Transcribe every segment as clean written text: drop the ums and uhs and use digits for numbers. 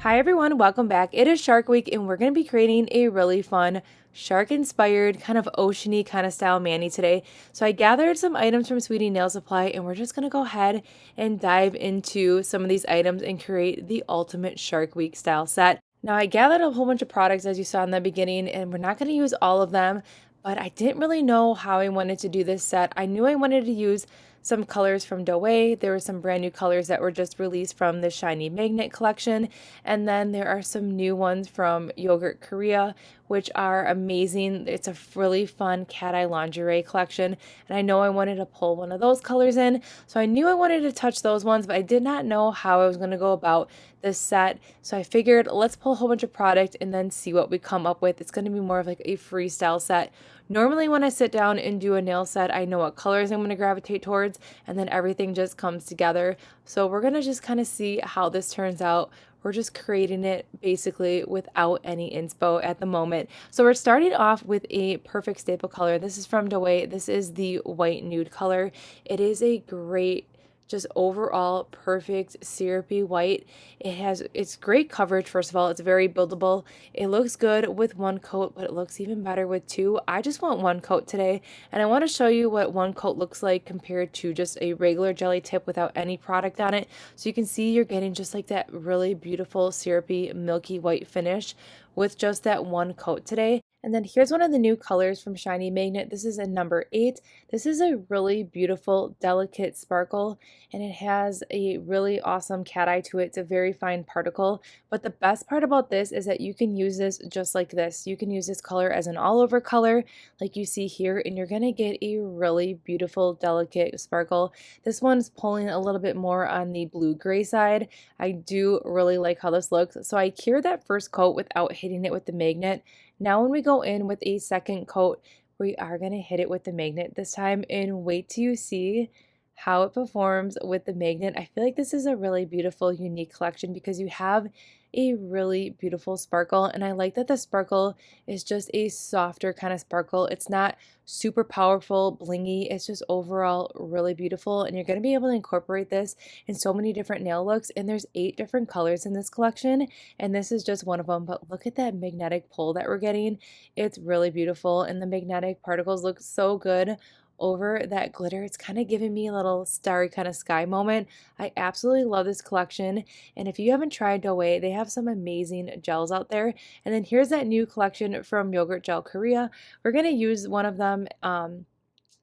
Hi everyone, welcome back. It is Shark Week and we're going to be creating a really fun shark inspired kind of oceany kind of style mani today. So I gathered some items from Sweetie Nail Supply and we're just going to go ahead and dive into some of these items and create the ultimate Shark Week style set. Now I gathered a whole bunch of products as you saw in the beginning and we're not going to use all of them, but I didn't really know how I wanted to do this set. I knew I wanted to use some colors from Douai. There were some brand new colors that were just released from the Shiny Magnet collection. And then there are some new ones from Yogurt Korea, which are amazing. It's a really fun cat eye lingerie collection. And I know I wanted to pull one of those colors in. So I knew I wanted to touch those ones, but I did not know how I was going to go about this set. So I figured let's pull a whole bunch of product and then see what we come up with. It's going to be more of like a freestyle set. Normally when I sit down and do a nail set, I know what colors I'm going to gravitate towards and then everything just comes together. So we're going to just kind of see how this turns out. We're just creating it basically without any inspo at the moment. So we're starting off with a perfect staple color. This is from Douai. This is the white nude color. It is a great, just overall perfect syrupy white. It's great coverage. First of all, it's very buildable. It looks good with one coat, but it looks even better with two. I just want one coat today, and I want to show you what one coat looks like compared to just a regular jelly tip without any product on it. So you can see you're getting just like that really beautiful syrupy milky white finish with just that one coat today. And then here's one of the new colors from Shiny Magnet. This is a number 8. This is a really beautiful, delicate sparkle, and it has a really awesome cat eye to it. It's a very fine particle, but the best part about this is that you can use this just like this. You can use this color as an all-over color, like you see here, and you're going to get a really beautiful, delicate sparkle. This one's pulling a little bit more on the blue-gray side. I do really like how this looks. So I cured that first coat without hitting it with the magnet. Now when we go in with a second coat, we are going to hit it with the magnet this time, and wait till you see how it performs with the magnet. I feel like this is a really beautiful, unique collection because you have a really beautiful sparkle, and I like that the sparkle is just a softer kind of sparkle. It's not super powerful, blingy. It's just overall really beautiful, and you're going to be able to incorporate this in so many different nail looks, and there's 8 different colors in this collection, and this is just one of them. But look at that magnetic pull that we're getting. It's really beautiful, and the magnetic particles look so good over that glitter. It's kind of giving me a little starry kind of sky moment. I absolutely love this collection, and if you haven't tried Douai, they have some amazing gels out there. And then here's that new collection from Yogurt Gel Korea. We're going to use one of them.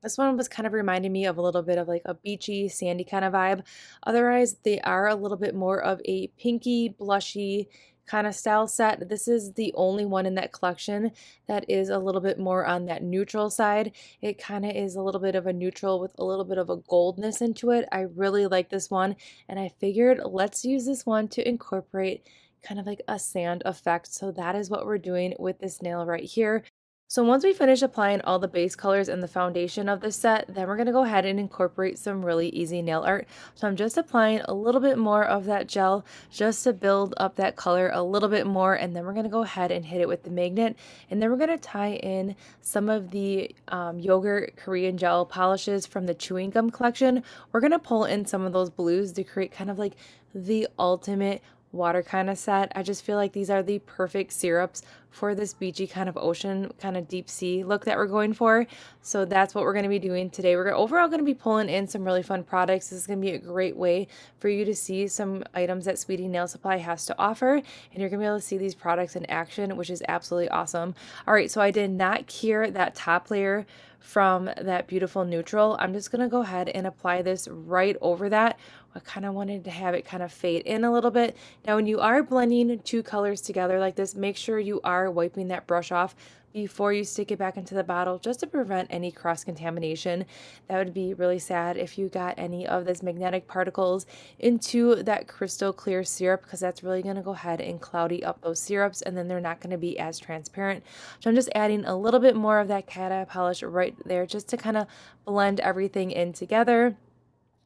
This one was kind of reminding me of a little bit of like a beachy, sandy kind of vibe. Otherwise, they are a little bit more of a pinky, blushy kind of style set. This is the only one in that collection that is a little bit more on that neutral side. It kind of is a little bit of a neutral with a little bit of a goldness into it. I really like this one, and I figured let's use this one to incorporate kind of like a sand effect. So that is what we're doing with this nail right here. So once we finish applying all the base colors and the foundation of this set, then we're going to go ahead and incorporate some really easy nail art. So I'm just applying a little bit more of that gel just to build up that color a little bit more, and then we're going to go ahead and hit it with the magnet, and then we're going to tie in some of the Yogurt Korean gel polishes from the chewing gum collection. We're going to pull in some of those blues to create kind of like the ultimate water kind of set. I just feel like these are the perfect syrups for this beachy kind of ocean, kind of deep sea look that we're going for. So that's what we're going to be doing today. We're overall going to be pulling in some really fun products. This is going to be a great way for you to see some items that Sweetie Nail Supply has to offer, and you're going to be able to see these products in action, which is absolutely awesome. All right, so I did not cure that top layer from that beautiful neutral. I'm just going to go ahead and apply this right over that. I kind of wanted to have it kind of fade in a little bit. Now, when you are blending 2 colors together like this, make sure you are wiping that brush off before you stick it back into the bottle, just to prevent any cross-contamination. That would be really sad if you got any of those magnetic particles into that crystal clear syrup, because that's really going to go ahead and cloudy up those syrups, and then they're not going to be as transparent. So I'm just adding a little bit more of that cat eye polish right there just to kind of blend everything in together.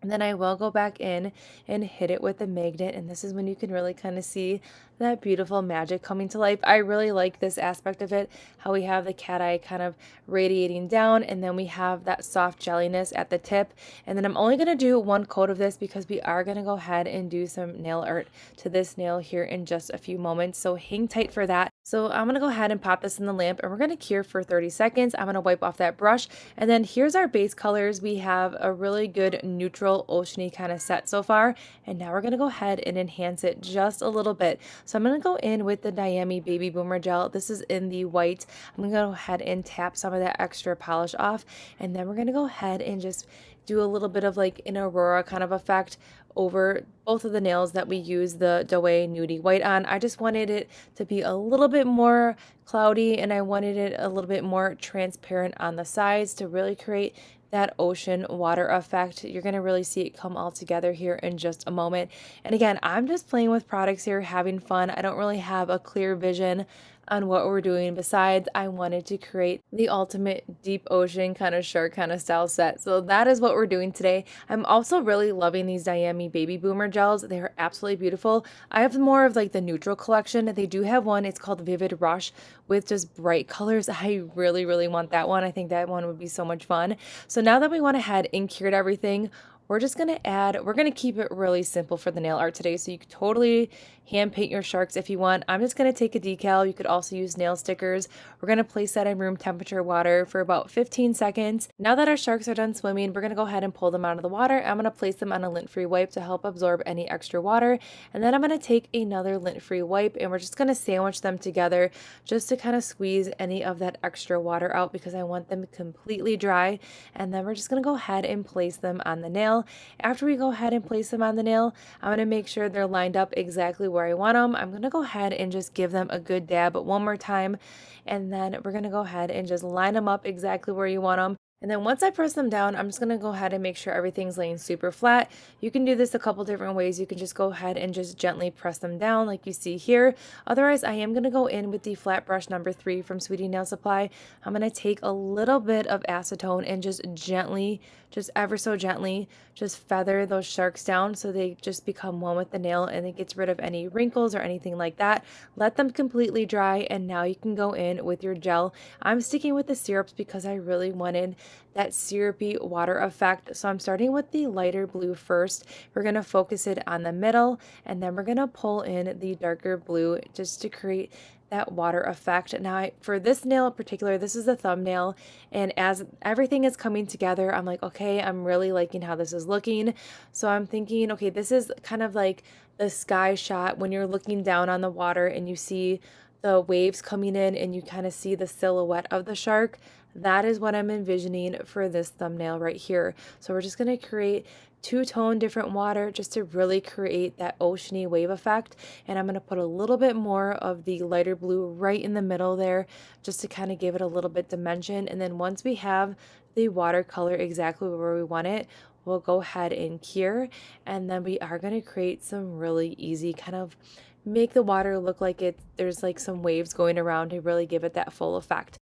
And then I will go back in and hit it with the magnet, and this is when you can really kind of see that beautiful magic coming to life. I really like this aspect of it, how we have the cat eye kind of radiating down, and then we have that soft jelliness at the tip. And then I'm only going to do one coat of this because we are going to go ahead and do some nail art to this nail here in just a few moments. So hang tight for that. So I'm going to go ahead and pop this in the lamp and we're going to cure for 30 seconds. I'm going to wipe off that brush. And then here's our base colors. We have a really good neutral oceany kind of set so far. And now we're going to go ahead and enhance it just a little bit. So I'm going to go in with the DIAMI Baby Boomer Gel. This is in the white. I'm going to go ahead and tap some of that extra polish off. And then we're going to go ahead and just do a little bit of like an aurora kind of effect over both of the nails that we use the Doe Nudi white on. I just wanted it to be a little bit more cloudy and I wanted it a little bit more transparent on the sides to really create that ocean water effect. You're going to really see it come all together here in just a moment. And again, I'm just playing with products here, having fun. I don't really have a clear vision on what we're doing. Besides, I wanted to create the ultimate deep ocean kind of shark kind of style set. So that is what we're doing today. I'm also really loving these DIAMI Baby Boomer gels. They are absolutely beautiful. I have more of like the neutral collection. They do have one. It's called Vivid Rush with just bright colors. I really, really want that one. I think that one would be so much fun. So now that we went ahead and cured everything, we're going to keep it really simple for the nail art today. So you could totally hand paint your sharks if you want. I'm just going to take a decal. You could also use nail stickers. We're going to place that in room temperature water for about 15 seconds. Now that our sharks are done swimming, we're going to go ahead and pull them out of the water. I'm going to place them on a lint-free wipe to help absorb any extra water. And then I'm going to take another lint-free wipe and we're just going to sandwich them together just to kind of squeeze any of that extra water out because I want them completely dry. And then we're just going to go ahead and place them on the nail. After we go ahead and place them on the nail, I'm going to make sure they're lined up exactly where I want them. I'm going to go ahead and just give them a good dab one more time. And then we're going to go ahead and just line them up exactly where you want them. And then once I press them down, I'm just going to go ahead and make sure everything's laying super flat. You can do this a couple different ways. You can just go ahead and just gently press them down like you see here. Otherwise, I am going to go in with the flat brush number 3 from Sweetie Nail Supply. I'm going to take a little bit of acetone and just gently, just ever so gently, just feather those sharks down so they just become one with the nail and it gets rid of any wrinkles or anything like that. Let them completely dry and now you can go in with your gel. I'm sticking with the syrups because I really wanted that syrupy water effect. So I'm starting with the lighter blue first. We're going to focus it on the middle and then we're going to pull in the darker blue just to create that water effect. Now for this nail in particular, this is the thumbnail, and as everything is coming together, I'm like, okay, I'm really liking how this is looking. So I'm thinking, okay, this is kind of like the sky shot when you're looking down on the water and you see the waves coming in and you kind of see the silhouette of the shark. That is what I'm envisioning for this thumbnail right here. So we're just going to create two-tone different water just to really create that oceany wave effect. And I'm going to put a little bit more of the lighter blue right in the middle there just to kind of give it a little bit dimension. And then once we have the watercolor exactly where we want it, we'll go ahead and cure. And then we are going to create some really easy kind of make the water look like there's like some waves going around to really give it that full effect.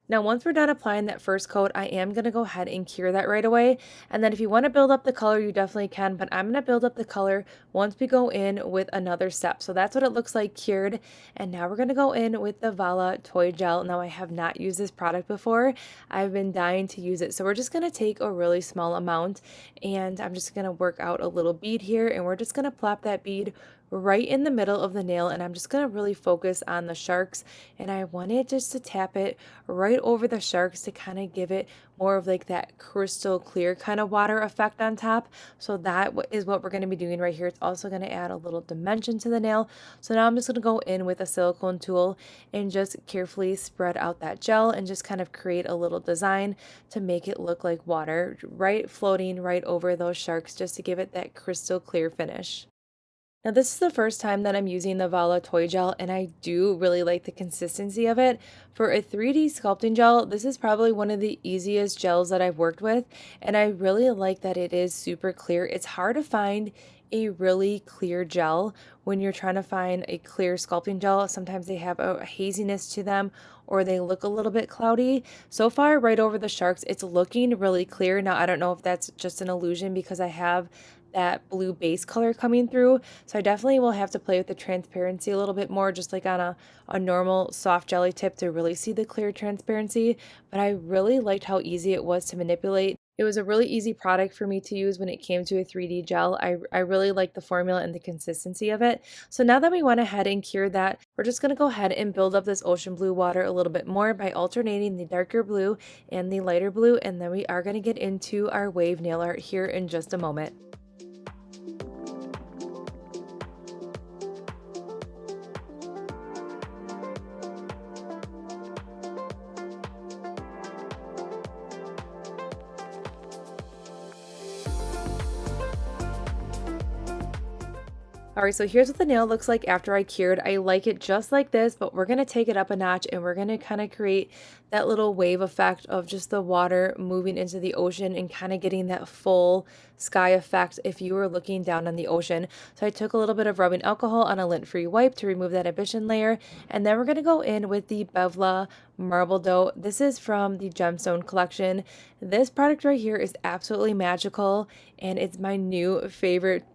Now, once we're done applying that first coat, I am going to go ahead and cure that right away. And then if you want to build up the color, you definitely can, but I'm going to build up the color once we go in with another step. So that's what it looks like cured. And now we're going to go in with the Bevlah Toy Gel. Now, I have not used this product before. I've been dying to use it. So we're just going to take a really small amount and I'm just going to work out a little bead here and we're just going to plop that bead right in the middle of the nail, and I'm just going to really focus on the sharks, and I wanted just to tap it right over the sharks to kind of give it more of like that crystal clear kind of water effect on top. So that is what we're going to be doing right here. It's also going to add a little dimension to the nail. So now I'm just going to go in with a silicone tool and just carefully spread out that gel and just kind of create a little design to make it look like water right floating right over those sharks just to give it that crystal clear finish. Now this is the first time that I'm using the Bevlah Toy Gel and I do really like the consistency of it. For a 3D sculpting gel, this is probably one of the easiest gels that I've worked with and I really like that it is super clear. It's hard to find a really clear gel when you're trying to find a clear sculpting gel. Sometimes they have a haziness to them or they look a little bit cloudy. So far right over the sharks, it's looking really clear. Now I don't know if that's just an illusion because I have that blue base color coming through. So I definitely will have to play with the transparency a little bit more, just like on a normal soft jelly tip to really see the clear transparency. But I really liked how easy it was to manipulate. It was a really easy product for me to use when it came to a 3D gel. I really like the formula and the consistency of it. So now that we went ahead and cured that, we're just going to go ahead and build up this ocean blue water a little bit more by alternating the darker blue and the lighter blue. And then we are going to get into our wave nail art here in just a moment. Alright, so here's what the nail looks like after I cured. I like it just like this, but we're going to take it up a notch and we're going to kind of create that little wave effect of just the water moving into the ocean and kind of getting that full sky effect if you were looking down on the ocean. So I took a little bit of rubbing alcohol on a lint-free wipe to remove that ambition layer, and then we're going to go in with the Bevlah marble dough. This is from the Gemstone collection. This product right here is absolutely magical and it's my new favorite.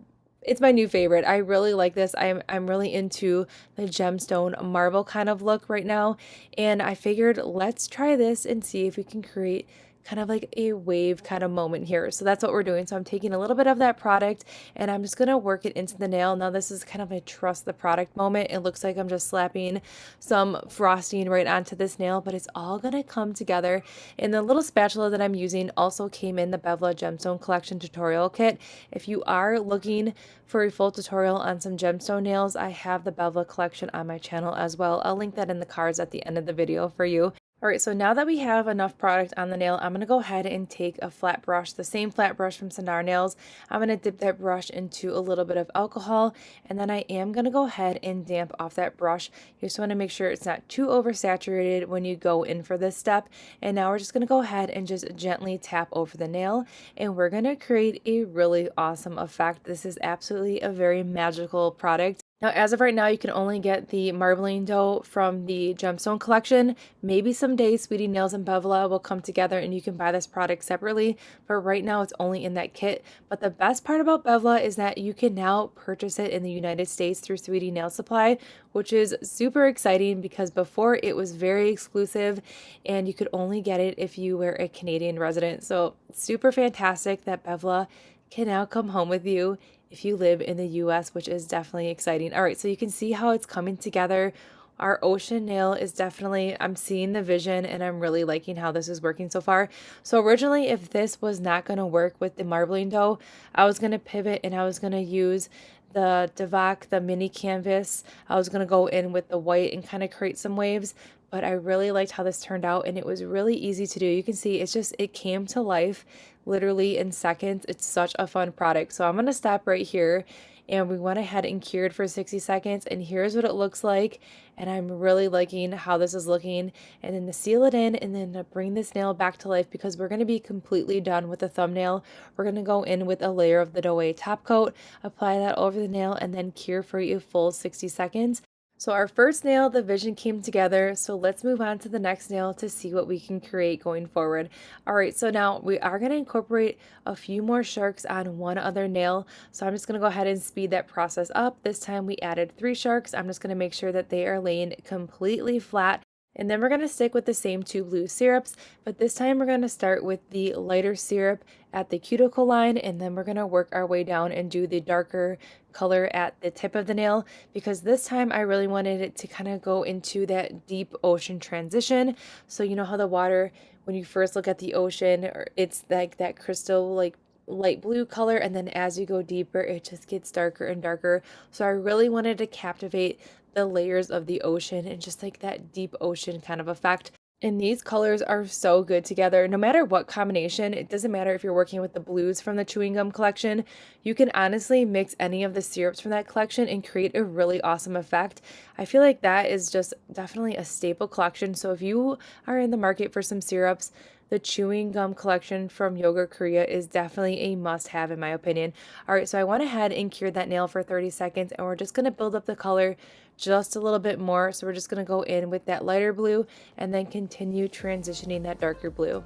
It's my new favorite. I really like this. I'm really into the gemstone marble kind of look right now. And I figured let's try this and see if we can create kind of like a wave kind of moment here. So that's what we're doing. So I'm taking a little bit of that product and I'm just going to work it into the nail. Now this is kind of a trust the product moment. It looks like I'm just slapping some frosting right onto this nail, but it's all going to come together. And the little spatula that I'm using also came in the Bevlah Gemstone Collection tutorial kit. If you are looking for a full tutorial on some gemstone nails, I have the Bevlah collection on my channel as well. I'll link that in the cards at the end of the video for you. Alright, so now that we have enough product on the nail, I'm going to go ahead and take a flat brush, the same flat brush from Sonar Nails. I'm going to dip that brush into a little bit of alcohol, and then I am going to go ahead and damp off that brush. You just want to make sure it's not too oversaturated when you go in for this step. And now we're just going to go ahead and just gently tap over the nail, and we're going to create a really awesome effect. This is absolutely a very magical product. Now, as of right now, you can only get the marbling dough from the Gemstone collection. Maybe someday Sweetie Nails and Bevlah will come together and you can buy this product separately, but right now it's only in that kit. But the best part about Bevlah is that you can now purchase it in the United States through Sweetie Nail Supply, which is super exciting because before it was very exclusive and you could only get it if you were a Canadian resident. So super fantastic that Bevlah can now come home with you if you live in the US, which is definitely exciting. All right, so you can see how it's coming together. Our ocean nail is definitely, I'm seeing the vision and I'm really liking how this is working so far. So originally, if this was not going to work with the marbling dough, I was going to pivot and I was going to use the Devac, the mini canvas. I was going to go in with the white and kind of create some waves, but I really liked how this turned out and it was really easy to do. You can see it came to life literally in seconds. It's such a fun product. So I'm going to stop right here, and we went ahead and cured for 60 seconds, and here's what it looks like. And I'm really liking how this is looking. And then to seal it in and then to bring this nail back to life, because we're going to be completely done with the thumbnail, we're going to go in with a layer of the Doe top coat, apply that over the nail, and then cure for a full 60 seconds. So our first nail, the vision came together. So let's move on to the next nail to see what we can create going forward. All right, so now we are going to incorporate a few more sharks on one other nail. So I'm just going to go ahead and speed that process up. This time we added 3 sharks. I'm just going to make sure that they are laying completely flat. And then we're going to stick with the same 2 blue syrups, but this time we're going to start with the lighter syrup at the cuticle line, and then we're going to work our way down and do the darker color at the tip of the nail, because this time I really wanted it to kind of go into that deep ocean transition. So you know how the water, when you first look at the ocean, it's like that crystal, like light blue color, and then as you go deeper it just gets darker and darker. So I really wanted to captivate the layers of the ocean and just like that deep ocean kind of effect. And these colors are so good together. No matter what combination, it doesn't matter if you're working with the blues from the chewing gum collection, you can honestly mix any of the syrups from that collection and create a really awesome effect. I feel like that is just definitely a staple collection. So if you are in the market for some syrups, the chewing gum collection from Yogurt Korea is definitely a must-have in my opinion. All right, so I went ahead and cured that nail for 30 seconds, and we're just going to build up the color just a little bit more. So we're just going to go in with that lighter blue and then continue transitioning that darker blue.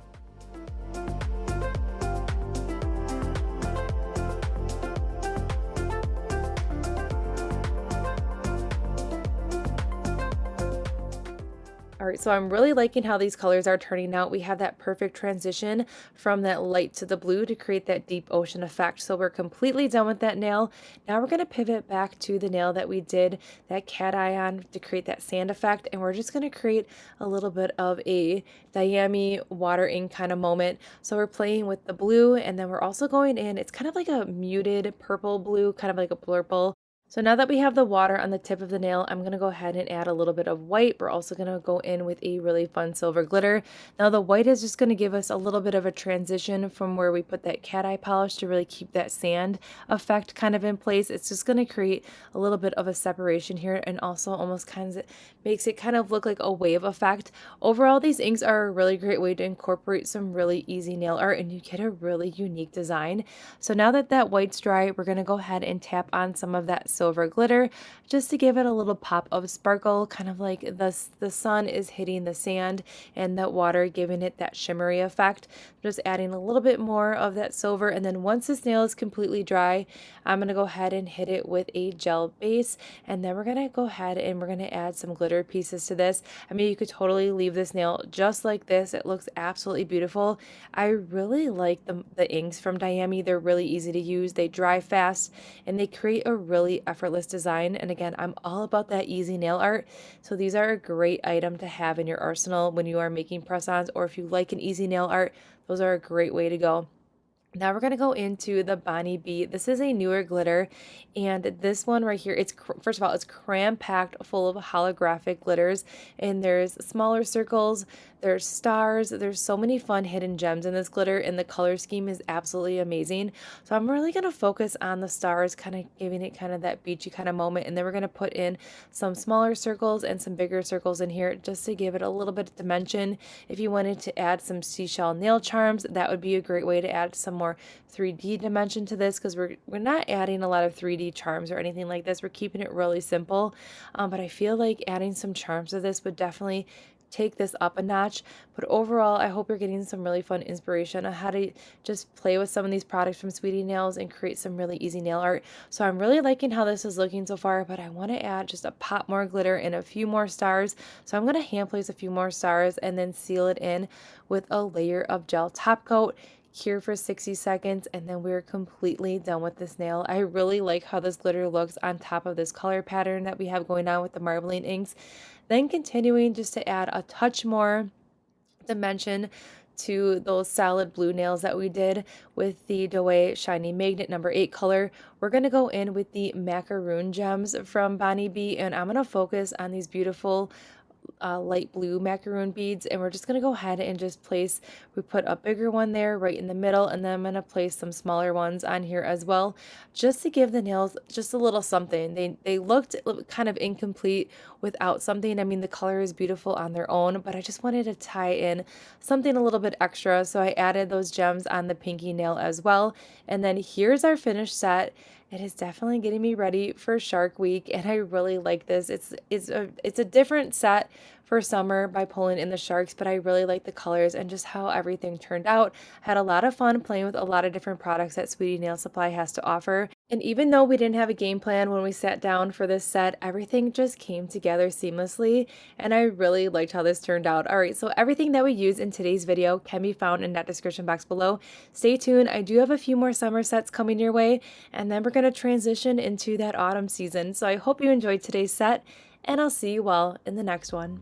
All right, so I'm really liking how these colors are turning out. We have that perfect transition from that light to the blue to create that deep ocean effect. So we're completely done with that nail. Now we're going to pivot back to the nail that we did that cat eye on to create that sand effect. And we're just going to create a little bit of a DIAMI water ink kind of moment. So we're playing with the blue, and then we're also going in, it's kind of like a muted purple blue, kind of like a blurple. So now that we have the water on the tip of the nail, I'm going to go ahead and add a little bit of white. We're also going to go in with a really fun silver glitter. Now the white is just going to give us a little bit of a transition from where we put that cat eye polish to really keep that sand effect kind of in place. It's just going to create a little bit of a separation here, and also almost kind of makes it kind of look like a wave effect. Overall, these inks are a really great way to incorporate some really easy nail art, and you get a really unique design. So now that that white's dry, we're going to go ahead and tap on some of that silver glitter just to give it a little pop of sparkle, kind of like the sun is hitting the sand and that water giving it that shimmery effect. Just adding a little bit more of that silver, and then once this nail is completely dry, I'm going to go ahead and hit it with a gel base, and then we're going to go ahead and we're going to add some glitter pieces to this. I mean, you could totally leave this nail just like this. It looks absolutely beautiful. I really like the inks from DIAMI. They're really easy to use. They dry fast, and they create a really effortless design. And again, I'm all about that easy nail art. So these are a great item to have in your arsenal when you are making press-ons, or if you like an easy nail art, those are a great way to go. Now we're going to go into the Bonnie B. This is a newer glitter, and this one right here, it's first of all, it's cram-packed full of holographic glitters, and there's smaller circles, there's stars, there's so many fun hidden gems in this glitter, and the color scheme is absolutely amazing. So I'm really going to focus on the stars, kind of giving it kind of that beachy kind of moment, and then we're going to put in some smaller circles and some bigger circles in here just to give it a little bit of dimension. If you wanted to add some seashell nail charms, that would be a great way to add some more 3D dimension to this, because we're not adding a lot of 3D charms or anything like this. We're keeping it really simple, but I feel like adding some charms to this would definitely take this up a notch. But overall, I hope you're getting some really fun inspiration on how to just play with some of these products from Sweetie Nails and create some really easy nail art. So I'm really liking how this is looking so far, but I want to add just a pop more glitter and a few more stars. So I'm going to hand place a few more stars and then seal it in with a layer of gel top coat. Cure for 60 seconds, and then we're completely done with this nail. I really like how this glitter looks on top of this color pattern that we have going on with the marbling inks. Then continuing just to add a touch more dimension to those solid blue nails that we did with the Douai Shiny Magnet number 8 color. We're going to go in with the macaroon gems from Bonnie B, and I'm going to focus on these beautiful light blue macaroon beads, and we're just going to go ahead and just place, we put a bigger one there right in the middle, and then I'm going to place some smaller ones on here as well, just to give the nails just a little something. They looked kind of incomplete without something. I mean, the color is beautiful on their own, but I just wanted to tie in something a little bit extra, so I added those gems on the pinky nail as well. And then here's our finished set. It is definitely getting me ready for Shark Week, and I really like this. It's a different set for summer by pulling in the sharks, but I really like the colors and just how everything turned out. Had a lot of fun playing with a lot of different products that Sweetie Nail Supply has to offer. And even though we didn't have a game plan when we sat down for this set, everything just came together seamlessly, and I really liked how this turned out. All right, so everything that we use in today's video can be found in that description box below. Stay tuned. I do have a few more summer sets coming your way, and then we're going to transition into that autumn season. So I hope you enjoyed today's set, and I'll see you all in the next one.